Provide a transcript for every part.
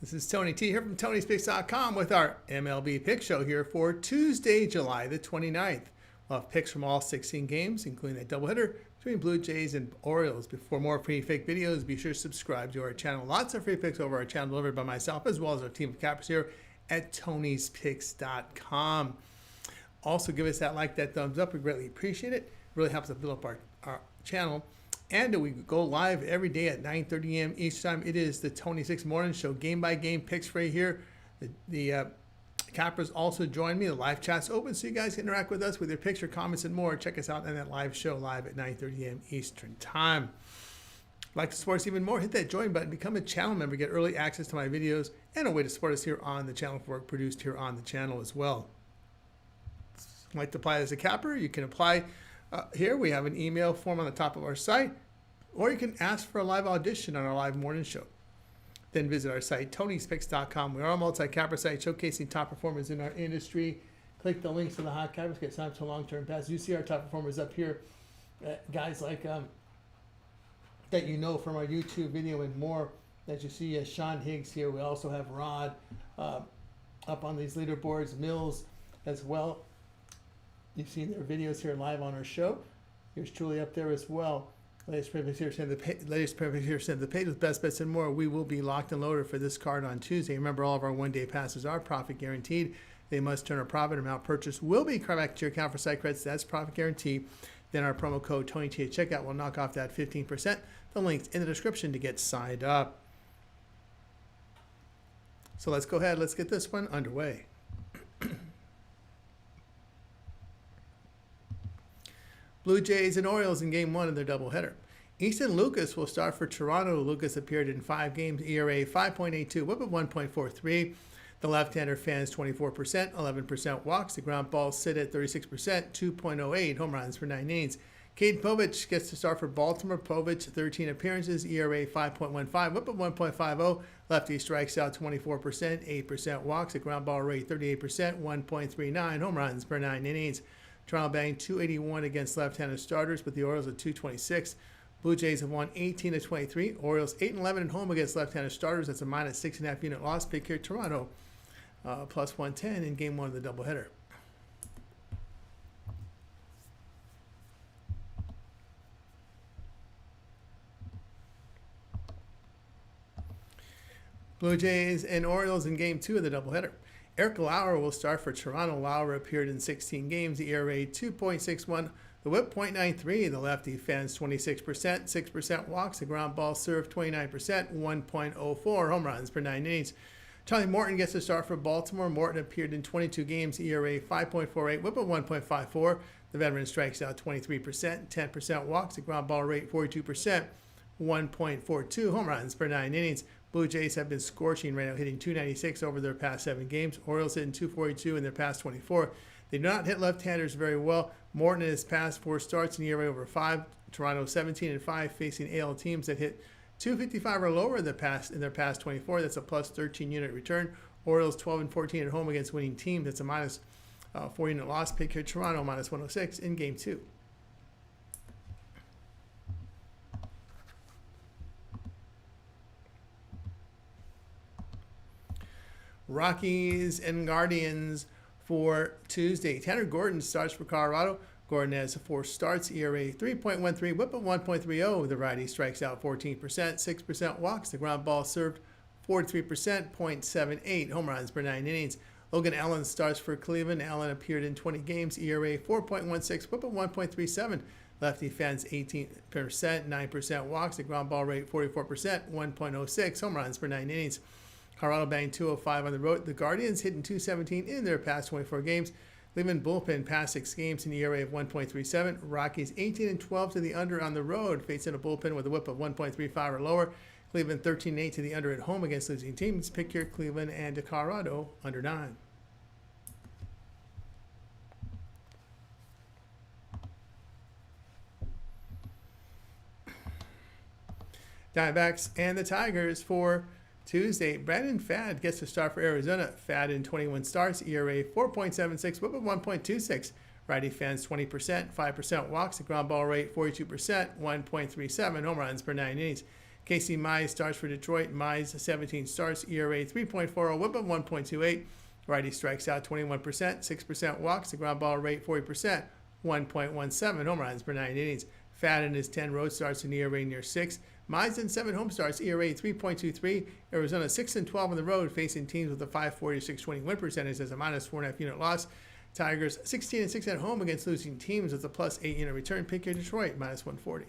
This is Tony T here from Tony'sPicks.com with our MLB Pick Show here for Tuesday, July the 29th. We'll have picks from all 16 games, including a doubleheader between Blue Jays and Orioles. For more free pick videos, be sure to subscribe to our channel. Lots of free picks over our channel delivered by myself as well as our team of cappers here at Tony'sPicks.com. Also, give us that like, that thumbs up. We greatly appreciate it. It really helps us build up our channel. And we go live every day at 9:30 a.m. each time. It is the Tony 6 Morning Show, game-by-game picks right here. The cappers also join me. The live chat's open, so you guys can interact with us with your picks, your comments, and more. Check us out on that live show live at 9:30 a.m. Eastern Time. Like to support us even more, hit that join button, become a channel member, get early access to my videos, and a way to support us here on the channel for work produced here on the channel as well. Like to apply as a capper, you can apply here. We have an email form on the top of our site, or you can ask for a live audition on our live morning show. Then visit our site, Tony'sPicks.com. We are a multi-capper site showcasing top performers in our industry. Click the links to the hot cappers, get signed up to long-term pass. You see our top performers up here, guys like that you know from our YouTube video and more. That you see Sean Higgs here. We also have Rod up on these leaderboards, Mills as well. You've seen their videos here live on our show. Here's truly up there as well. Latest previews here, send the page with best bets and more. We will be locked and loaded for this card on Tuesday. Remember, all of our one-day passes are profit guaranteed. They must turn a profit. Amount purchased will be credited back to your account for site credits. That's profit guaranteed. Then our promo code TonyT at checkout will knock off that 15%. The link's in the description to get signed up. So let's go ahead. Let's get this one underway. Blue Jays and Orioles in Game 1 of their doubleheader. Easton Lucas will start for Toronto. Lucas appeared in 5 games, ERA 5.82, whip of 1.43. The left-hander fans 24%, 11% walks. The ground balls sit at 36%, 2.08 home runs per 9 innings. Cade Povich gets to start for Baltimore. Povich, 13 appearances, ERA 5.15, whip of 1.50. Lefty strikes out 24%, 8% walks. The ground ball rate 38%, 1.39 home runs per 9 innings. Toronto batting .281 against left-handed starters, but the Orioles at .226. Blue Jays have won 18-23. Orioles 8-11 at home against left-handed starters. That's a minus 6.5 unit loss. Pick here, Toronto plus 110 in Game 1 of the doubleheader. Blue Jays and Orioles in Game 2 of the doubleheader. Eric Lauer will start for Toronto. Lauer appeared in 16 games, the ERA 2.61, the whip .93. The lefty fans 26%, 6% walks. The ground ball served 29%, 1.04 home runs per 9 innings. Charlie Morton gets to start for Baltimore. Morton appeared in 22 games, ERA 5.48, whip of 1.54. The veteran strikes out 23%, 10% walks. The ground ball rate 42%, 1.42 home runs per 9 innings. Blue Jays have been scorching right now, hitting .296 over their past 7 games. Orioles hitting .242 in their past 24. They do not hit left-handers very well. Morton in his past 4 starts in ERA over 5. Toronto 17-5, facing AL teams that hit .255 or lower in their past 24. That's a plus 13 unit return. Orioles 12-14 at home against winning teams. That's a minus 4 unit loss. Pick here, Toronto minus 106 in Game 2. Rockies and Guardians for Tuesday. Tanner Gordon starts for Colorado. Gordon has 4 starts, ERA 3.13, whip of 1.30. The righty strikes out 14%, 6% walks. The ground ball served 43%, 0.78 home runs per 9 innings. Logan Allen starts for Cleveland. Allen appeared in 20 games, ERA 4.16, whip of 1.37. Lefty fans 18%, 9% walks. The ground ball rate 44%, 1.06 home runs per 9 innings. Colorado batting .205 on the road. The Guardians hitting .217 in their past 24 games. Cleveland bullpen past 6 games in the ERA of 1.37. Rockies 18-12 to the under on the road, facing a bullpen with a whip of 1.35 or lower. Cleveland 13-8 to the under at home against losing teams. Pick here, Cleveland and Colorado under 9. Diamondbacks and the Tigers for Tuesday. Brandon Pfaadt gets to start for Arizona. Pfaadt in 21 starts, ERA 4.76, whip of 1.26. Righty fans 20%, 5% walks. The ground ball rate 42%, 1.37 home runs per 9 innings. Casey Mize starts for Detroit. Mize 17 starts, ERA 3.40, whip of 1.28. Righty strikes out 21%, 6% walks, the ground ball rate 40%, 1.17 home runs per 9 innings. Fadden is 10 road starts and ERA near 6. Mize in 7 home starts, ERA 3.23. Arizona 6-12 on the road, facing teams with a 5.40 to 6.20 win percentage as a minus 4.5 unit loss. Tigers 16-6 at home against losing teams with a plus 8 unit return. Pick here Detroit minus 140.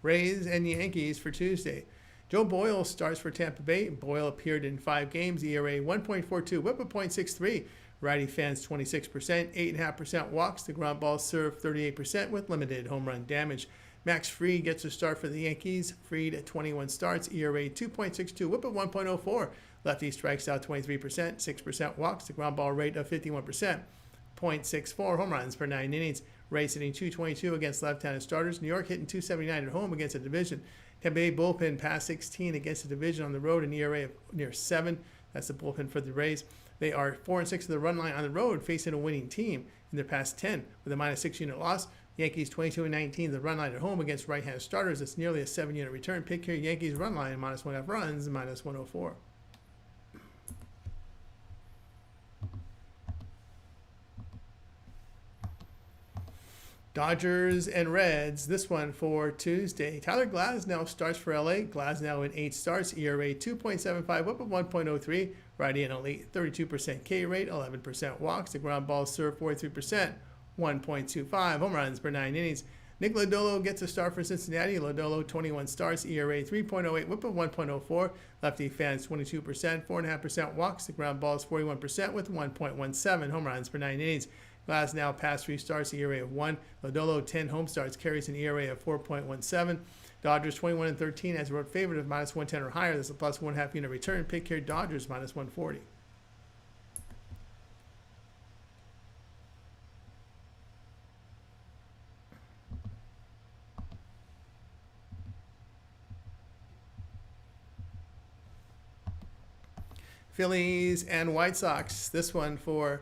Rays and Yankees for Tuesday. Joe Boyle starts for Tampa Bay. Boyle appeared in 5 games, ERA 1.42, whip of 0.63. Righty fans 26%, 8.5% walks. The ground ball served 38% with limited home run damage. Max Fried gets a start for the Yankees. Fried at 21 starts, ERA 2.62, whip of 1.04. Lefty strikes out 23%, 6% walks. The ground ball rate of 51%, 0.64 home runs per 9 innings. Rays hitting 222 against left-handed starters. New York hitting 279 at home against a division. Tampa Bay bullpen past 16 against the division on the road, an ERA of near 7. That's the bullpen for the Rays. They are 4-6 of the run line on the road, facing a winning team in their past 10 with a minus 6 unit loss. Yankees 22-19, the run line at home against right-handed starters. It's nearly a 7 unit return. Pick here, Yankees run line minus 1.5 runs, minus 104. Dodgers and Reds, this one for Tuesday. Tyler Glasnow starts for LA. Glasnow in 8 starts, ERA 2.75, whip of 1.03. Righty and elite 32% K rate, 11% walks. The ground ball served 43%, 1.25 home runs per 9 innings. Nick Lodolo gets a start for Cincinnati. Lodolo 21 starts, ERA 3.08, whip of 1.04. Lefty fans 22%, 4.5% walks. The ground ball is 41% with 1.17 home runs per 9 innings. Glasnow past 3 starts, ERA of 1. Lodolo 10 home starts, carries an ERA of 4.17. Dodgers 21-13 as a road favorite of minus 110 or higher. That's a plus 1.5 unit return. Pick here Dodgers minus 140. Phillies and White Sox. This one for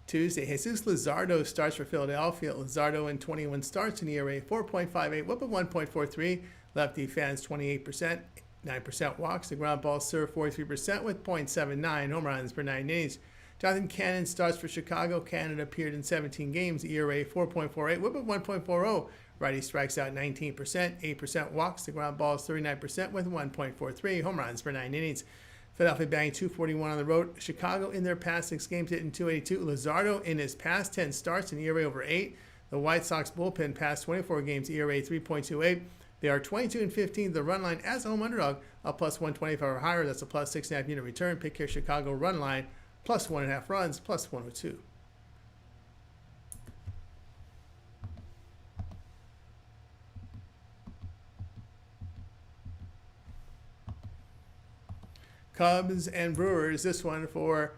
Tuesday. Jesus Luzardo starts for Philadelphia. Luzardo in 21 starts, an ERA 4.58, whip of 1.43. Lefty fans 28%, 9% walks. The ground ball served 43% with 0.79 home runs per 9 innings. Jonathan Cannon starts for Chicago. Cannon appeared in 17 games, ERA 4.48, whip of 1.40. Righty strikes out 19%, 8% walks. The ground ball is 39% with 1.43 home runs per 9 innings. Philadelphia batting 241 on the road. Chicago in their past 6 games hitting 282. Luzardo in his past 10 starts, an ERA over 8. The White Sox bullpen past 24 games, ERA 3.28. They are 22-15. The run line as a home underdog, a plus 125 or higher. That's a plus 6.5 unit return. Pick here Chicago run line, plus 1.5 runs, plus 102. Cubs and Brewers, this one for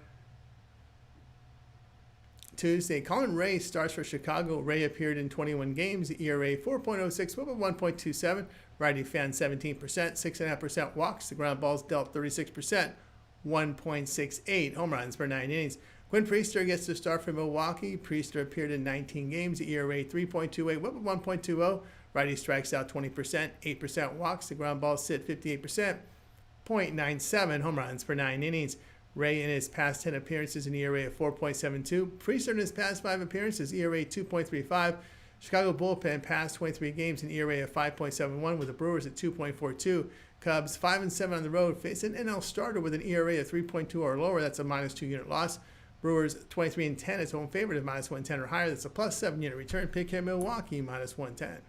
Tuesday. Colin Ray starts for Chicago. Ray appeared in 21 games, ERA 4.06, whip of 1.27. Righty fan 17%, 6.5% walks. The ground balls dealt 36%, 1.68 home runs per 9 innings. Quinn Priester gets the start for Milwaukee. Priester appeared in 19 games, ERA 3.28, whip of 1.20. Righty strikes out 20%, 8% walks. The ground balls sit 58%. 0.97 home runs per 9 innings. Ray in his past 10 appearances, an ERA of 4.72. Priester in his past 5 appearances, ERA 2.35. Chicago bullpen past 23 games, an ERA of 5.71 with the Brewers at 2.42. Cubs 5-7 on the road, face an NL starter with an ERA of 3.2 or lower. That's a minus 2 unit loss. Brewers 23-10 is home favorite of minus 110 or higher. That's a plus 7 unit return. Pick here Milwaukee minus 110.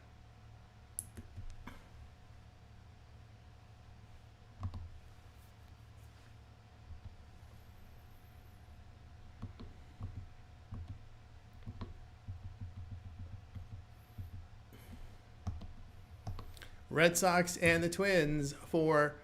Red Sox and the Twins for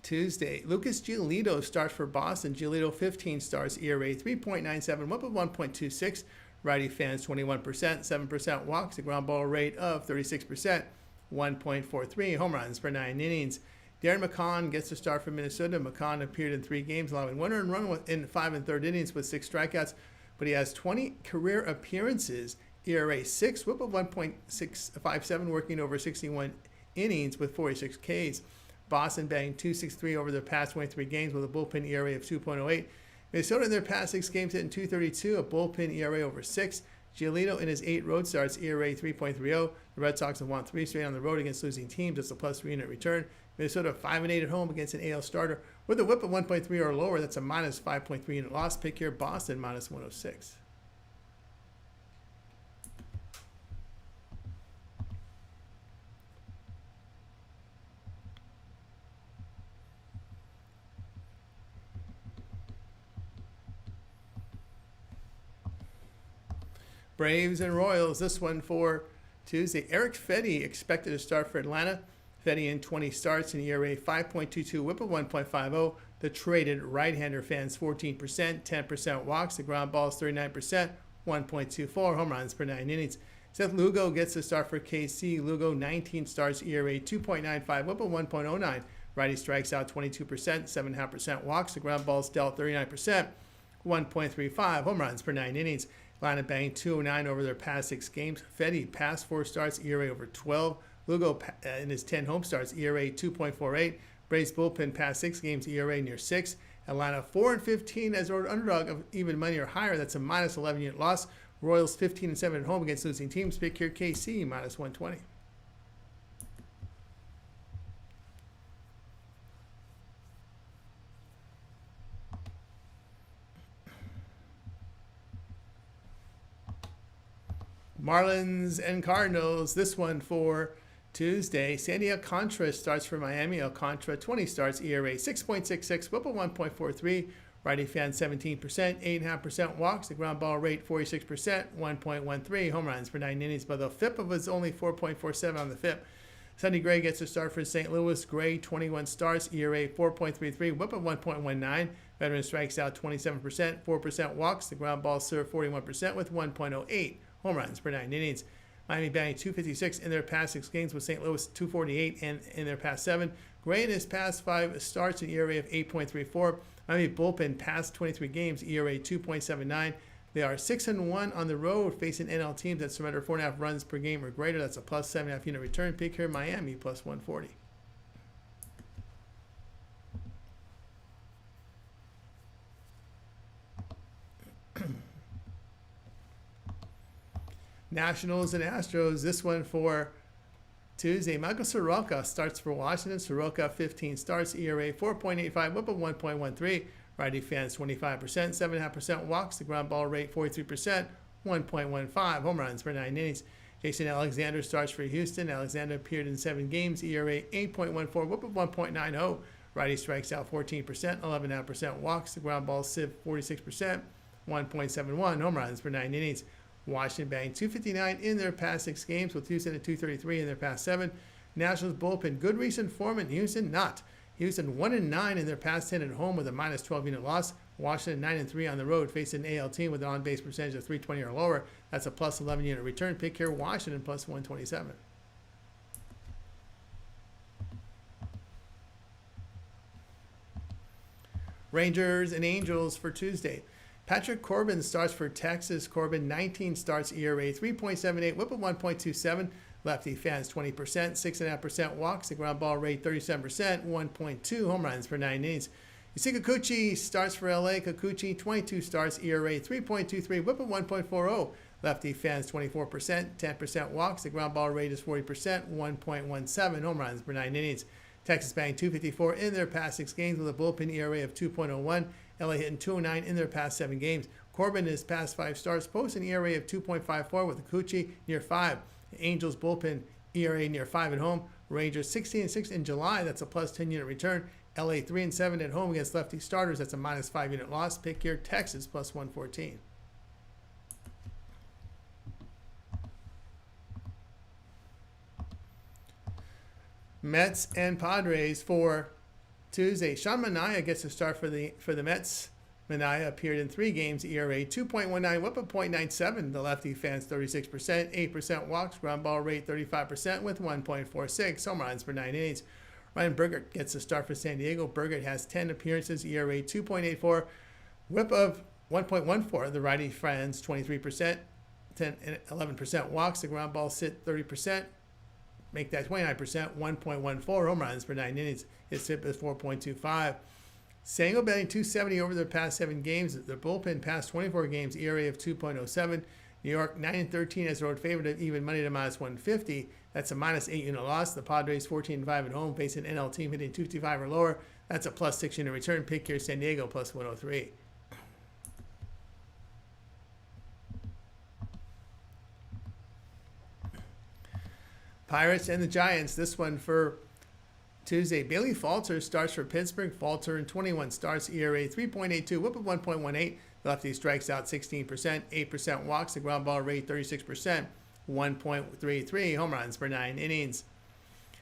Tuesday. Lucas Giolito starts for Boston. Giolito 15 starts, ERA 3.97, whip of 1.26. Righty fans 21%, 7% walks. The ground ball rate of 36%, 1.43 home runs per 9 innings. Darren McCann gets the start for Minnesota. McCann appeared in 3 games, allowing 1 earned run in 5 1/3 innings with 6 strikeouts. but he has 20 career appearances, ERA 6, whip of 1.657, working over 61 innings with 46 Ks. Boston batting .263 over their past 23 games with a bullpen ERA of 2.08. Minnesota in their past 6 games hitting .232, a bullpen ERA over 6. Giolito in his 8 road starts, ERA 3.30. The Red Sox have won 3 straight on the road against losing teams. That's a plus 3 unit return. Minnesota 5-8 at home against an AL starter with a whip of 1.3 or lower. That's a minus 5.3 unit loss. Pick here, Boston minus 106. Braves and Royals, this one for Tuesday. Eric Fedde expected to start for Atlanta. Fedde in 20 starts, and ERA 5.22, whip of 1.50. The traded right-hander fans 14%, 10% walks. The ground balls 39%, 1.24 home runs per 9 innings. Seth Lugo gets the start for KC. Lugo 19 starts, ERA 2.95, whip of 1.09. Righty strikes out 22%, 7.5% walks. The ground balls dealt 39%, 1.35 home runs per 9 innings. Atlanta batting .209 over their past 6 games. Fedde past 4 starts, ERA over 12. Lugo in his 10 home starts, ERA 2.48. Braves bullpen past 6 games, ERA near 6. Atlanta 4-15 as an underdog of even money or higher. That's a minus 11 unit loss. Royals 15-7 at home against losing teams. Pick here, KC minus 120. Marlins and Cardinals, this one for Tuesday. Sandy Alcantara starts for Miami. Alcantara 20 starts, ERA 6.66, whip of 1.43. Righty fan 17%, 8.5% walks. The ground ball rate 46%, 1.13 home runs per 9 innings. But the FIP of was only 4.47 on the FIP. Sonny Gray gets a start for St. Louis. Gray 21 starts, ERA 4.33, whip of 1.19. Veteran strikes out 27%, 4% walks. The ground ball served 41% with 1.08 home runs per 9 innings. Miami batting .256 in their past 6 games with St. Louis .248 and in their past 7. Gray in his past 5 starts an ERA of 8.34. Miami bullpen past 23 games, ERA 2.79. They are 6-1 on the road facing NL teams that surrender 4.5 runs per game or greater. That's a plus 7.5 unit return. Pick here, Miami plus 140. Nationals and Astros, this one for Tuesday. Michael Soroka starts for Washington. Soroka 15 starts, ERA 4.85, whip of 1.13. Righty fans 25%, 7.5% walks. The ground ball rate 43%, 1.15 home runs per 9 innings. Jason Alexander starts for Houston. Alexander appeared in 7 games, ERA 8.14, whip of 1.90. Righty strikes out 14%, 11.5% walks. The ground ball sieve 46%, 1.71 home runs per 9 innings. Washington batting .259 in their past 6 games with Houston at .233 in their past 7. Nationals bullpen, good recent form in Houston, not. Houston 1-9 in their past 10 at home with a minus 12 unit loss. Washington 9-3 on the road, facing an AL team with an on-base percentage of .320 or lower. That's a plus 11 unit return. Pick here, Washington plus 127. Rangers and Angels for Tuesday. Patrick Corbin starts for Texas. Corbin 19 starts, ERA 3.78, whip of 1.27. Lefty fans 20%, 6.5% walks. The ground ball rate 37%, 1.2 home runs per 9 innings. Yusei Kikuchi starts for LA. Kikuchi 22 starts, ERA 3.23, whip of 1.40. Lefty fans 24%, 10% walks. The ground ball rate is 40%, 1.17 home runs per 9 innings. Texas batting .254 in their past 6 games with a bullpen ERA of 2.01. LA hitting .209 in their past 7 games. Corbin in his past 5 starts posts an ERA of 2.54 with Kikuchi near 5. The Angels bullpen ERA near 5 at home. Rangers 16-6 in July. That's a plus 10 unit return. LA 3-7 at home against lefty starters. That's a minus 5 unit loss. Pick here, Texas plus 114. Mets and Padres for Tuesday. Sean Manaea gets a start for the Mets. Manaea appeared in 3 games, ERA 2.19, whip of 0.97. The lefty fans 36%, 8% walks, ground ball rate 35% with 1.46 home runs per 9 innings. Ryan Burgert gets a start for San Diego. Burgert has 10 appearances, ERA 2.84, whip of 1.14. The righty fans 23%, 10 and 11% walks. The ground balls sit 30%. Make that 29%. 1.14 home runs per 9 innings. His FIP is 4.25. Sango batting 270 over their past 7 games. Their bullpen past 24 games, ERA of 2.07. New York 9-13 as road favorite of even money to minus 150. That's a minus 8 unit loss. The Padres 14-5 at home, facing an NL team hitting 255 or lower. That's a plus 6 unit return. Pick here San Diego plus 103. Pirates and the Giants. This one for Tuesday. Bailey Falter starts for Pittsburgh. Falter in 21 starts, ERA 3.82, whip of 1.18. Lefty strikes out 16%, 8% walks. The ground ball rate 36%, 1.33 home runs per 9 innings.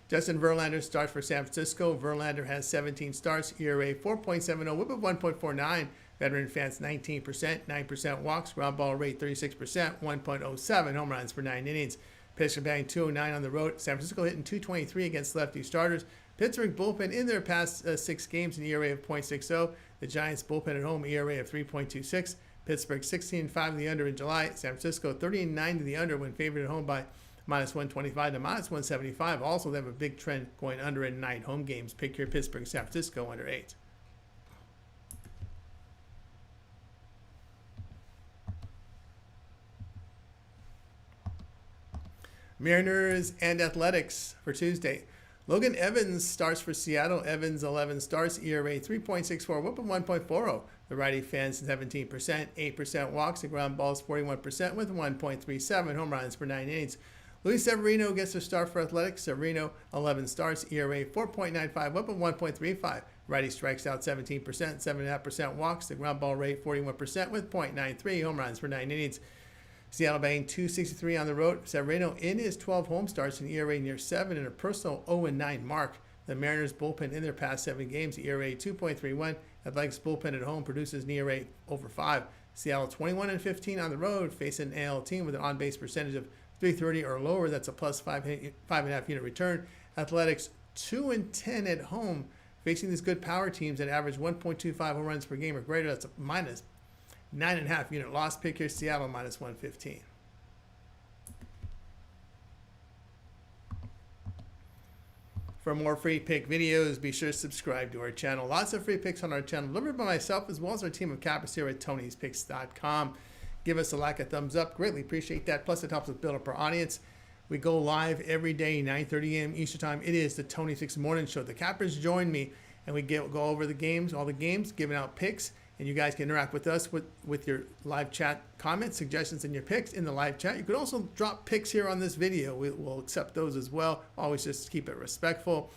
Justin Verlander starts for San Francisco. Verlander has 17 starts, ERA 4.70, whip of 1.49. Veteran fans 19%, 9% walks. Ground ball rate 36%, 1.07 home runs per 9 innings. Pittsburgh batting 209 on the road. San Francisco hitting 223 against lefty starters. Pittsburgh bullpen in their past 6 games, an ERA of 0.60. The Giants bullpen at home, ERA of 3.26. Pittsburgh 16-5 to the under in July. San Francisco 39 to the under when favored at home by minus 125 to minus 175. Also, they have a big trend going under in 9 home games. Pick your Pittsburgh, San Francisco under 8. Mariners and Athletics for Tuesday. Logan Evans starts for Seattle. Evans 11 starts, ERA 3.64, whip of 1.40. The righty fans 17%, 8% walks. The ground balls 41% with 1.37 home runs per 9 innings. Luis Severino gets the start for Athletics. Severino 11 starts, ERA 4.95, whip of 1.35. Righty strikes out 17%, 7.5% walks. The ground ball rate 41% with 0.93 home runs per 9 innings. Seattle batting 263 on the road. Severino in his 12 home starts, an ERA near 7 and a personal 0-9 mark. The Mariners bullpen in their past 7 games, ERA 2.31. Athletics bullpen at home produces an ERA over 5. Seattle 21-15 on the road, facing an AL team with an on-base percentage of 330 or lower. That's a plus 5.5 unit return. Athletics 2-10 at home, facing these good power teams that average 1.25 home runs per game or greater. That's a minus 9.5 unit loss. Pick here Seattle minus 115. For more free pick videos, be sure to subscribe to our channel. Lots of free picks on our channel, delivered by myself as well as our team of cappers here at Tony'sPicks.com. Give us a like, a thumbs up. Greatly appreciate that. Plus, it helps us build up our audience. We go live every day, 9:30 a.m. Eastern Time. It is the Tony 6 Morning Show. The cappers join me, and we go over the games, all the games, giving out picks. And you guys can interact with us with your live chat comments, suggestions, and your picks in the live chat. You could also drop picks here on this video. We'll accept those as well. Always just keep it respectful.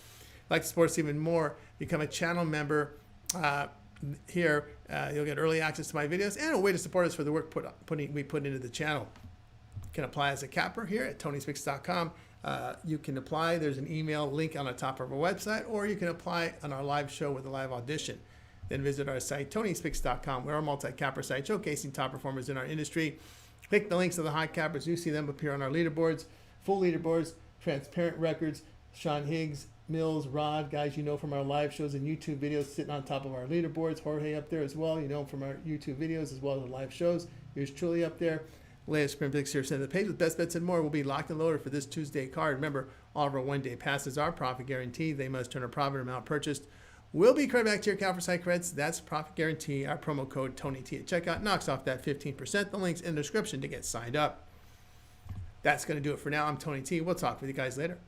Like sports even more, become a channel member here. You'll get early access to my videos and a way to support us for the work we put into the channel. You can apply as a capper here at Tony'sPicks.com. You can apply. There's an email link on the top of our website, or you can apply on our live show with a live audition. Then visit our site, Tony'sPicks.com. We're a multi-capper site showcasing top performers in our industry. Click the links of the hot cappers. You see them appear on our leaderboards, full leaderboards, transparent records. Sean Higgs, Mills, Rod, guys you know from our live shows and YouTube videos sitting on top of our leaderboards. Jorge up there as well. You know him from our YouTube videos as well as our live shows. Here's truly up there. Latest sprint picks here. Send the page with best bets and more will be locked and loaded for this Tuesday card. Remember, all of our one-day passes are profit guaranteed. They must turn a profit amount purchased. We'll be credit back to your account for site credits. That's profit guarantee. Our promo code TonyT at checkout knocks off that 15%. The link's in the description to get signed up. That's going to do it for now. I'm Tony T. We'll talk with you guys later.